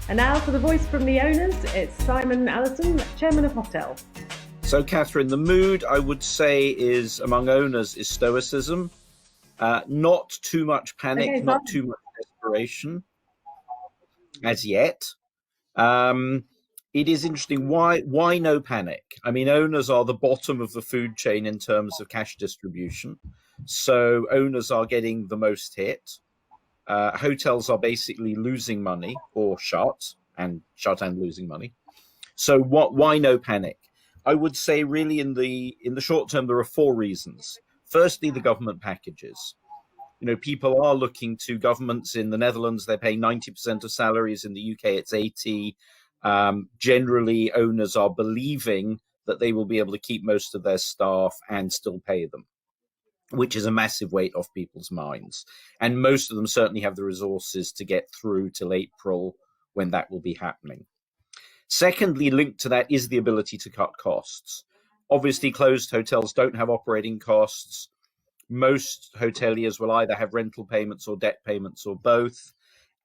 And now for the voice from the owners, it's Simon Allison, chairman of Hotel. So, Catherine, the mood, I would say, is among owners is stoicism. Not too much panic, Okay, not Simon. too much desperation as yet. It is interesting. Why no panic? I mean, owners are the bottom of the food chain in terms of cash distribution. So owners are getting the most hit. Hotels are basically losing money or shut and losing money. So why no panic? I would say really in the short term, there are four reasons. Firstly, the government packages. People are looking to governments. In the Netherlands, they're paying 90% of salaries. In the UK, it's 80. Generally, owners are believing that they will be able to keep most of their staff and still pay them, which is a massive weight off people's minds. And most of them certainly have the resources to get through till April, when that will be happening. Secondly, linked to that is the ability to cut costs. Obviously, closed hotels don't have operating costs. Most hoteliers will either have rental payments or debt payments or both.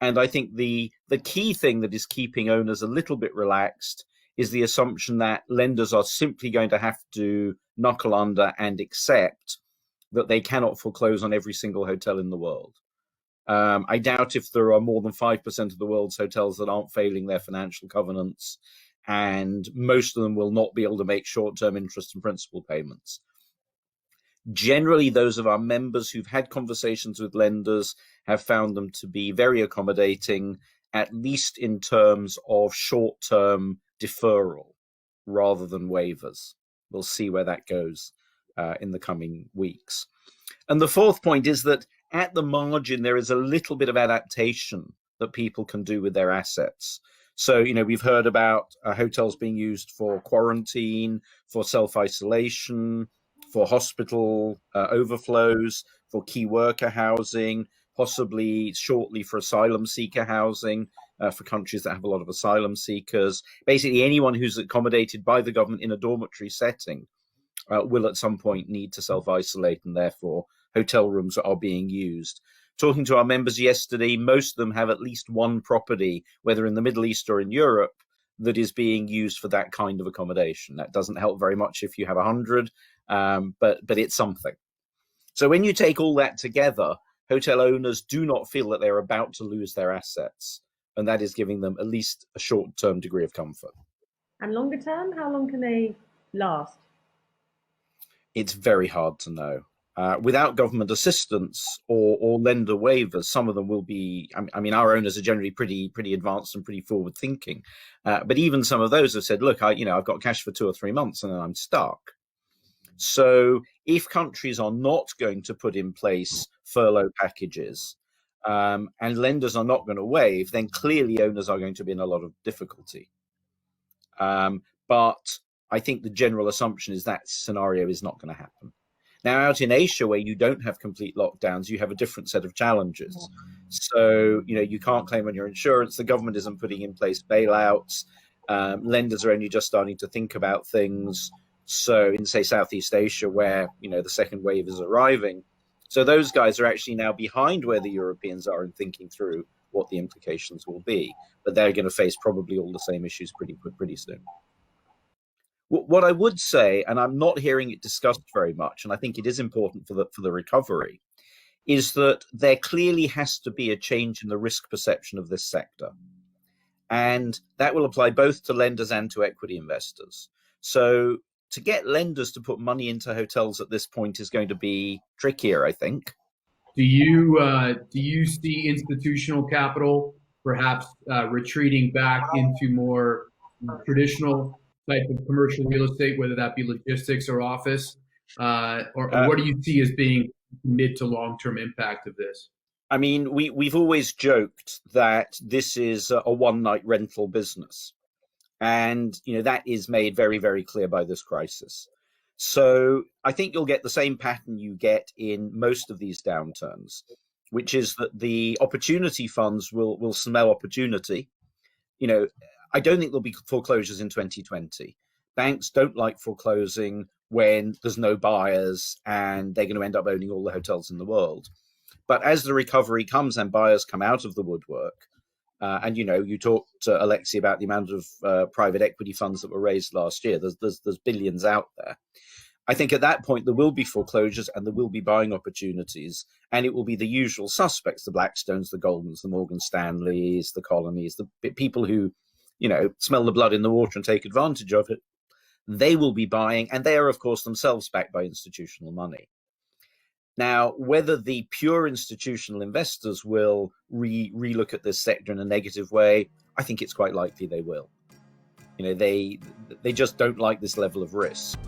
And I think the key thing that is keeping owners a little bit relaxed is the assumption that lenders are simply going to have to knuckle under and accept that they cannot foreclose on every single hotel in the world. I doubt if there are more than 5% of the world's hotels that aren't failing their financial covenants, and most of them will not be able to make short-term interest and principal payments. Generally, those of our members who've had conversations with lenders have found them to be very accommodating, at least in terms of short-term deferral rather than waivers. We'll see where that goes in the coming weeks. And the fourth point is that at the margin, there is a little bit of adaptation that people can do with their assets. So, we've heard about hotels being used for quarantine, for self-isolation, for hospital overflows, for key worker housing, possibly shortly for asylum seeker housing, for countries that have a lot of asylum seekers. Basically, anyone who's accommodated by the government in a dormitory setting will at some point need to self-isolate, and therefore hotel rooms are being used. Talking to our members yesterday, most of them have at least one property, whether in the Middle East or in Europe, that is being used for that kind of accommodation. That doesn't help very much if you have 100, but it's something. So when you take all that together, hotel owners do not feel that they're about to lose their assets, and that is giving them at least a short-term degree of comfort. And longer term, how long can they last? It's very hard to know. Without government assistance or lender waivers, some of them will be. I mean, our owners are generally pretty advanced and pretty forward thinking, but even some of those have said, "Look, I've got cash for 2 or 3 months, and then I'm stuck." So, if countries are not going to put in place furlough packages, and lenders are not going to waive, then clearly owners are going to be in a lot of difficulty. But I think the general assumption is that scenario is not going to happen. Now, out in Asia, where you don't have complete lockdowns, you have a different set of challenges. So, you can't claim on your insurance. The government isn't putting in place bailouts. Lenders are only just starting to think about things. So in, say, Southeast Asia, where, the second wave is arriving. So those guys are actually now behind where the Europeans are in thinking through what the implications will be. But they're going to face probably all the same issues pretty soon. What I would say, and I'm not hearing it discussed very much, and I think it is important for the recovery, is that there clearly has to be a change in the risk perception of this sector. And that will apply both to lenders and to equity investors. So to get lenders to put money into hotels at this point is going to be trickier, I think. Do you see institutional capital perhaps retreating back into more traditional type of commercial real estate, whether that be logistics or office, or what do you see as being mid to long-term impact of this? I mean, we've always joked that this is a one-night rental business, and that is made very, very clear by this crisis. So I think you'll get the same pattern you get in most of these downturns, which is that the opportunity funds will smell opportunity. I don't think there'll be foreclosures in 2020. Banks don't like foreclosing when there's no buyers and they're going to end up owning all the hotels in the world. But as the recovery comes and buyers come out of the woodwork, And you talked to Alexi about the amount of private equity funds that were raised last year. There's billions out there. I think at that point there will be foreclosures and there will be buying opportunities, and it will be the usual suspects: the Blackstones, the Goldmans, the Morgan Stanleys, the Colonies, the people who, smell the blood in the water and take advantage of it. They will be buying, and they are, of course, themselves backed by institutional money. Now, whether the pure institutional investors will relook at this sector in a negative way, I think it's quite likely they will. They just don't like this level of risk.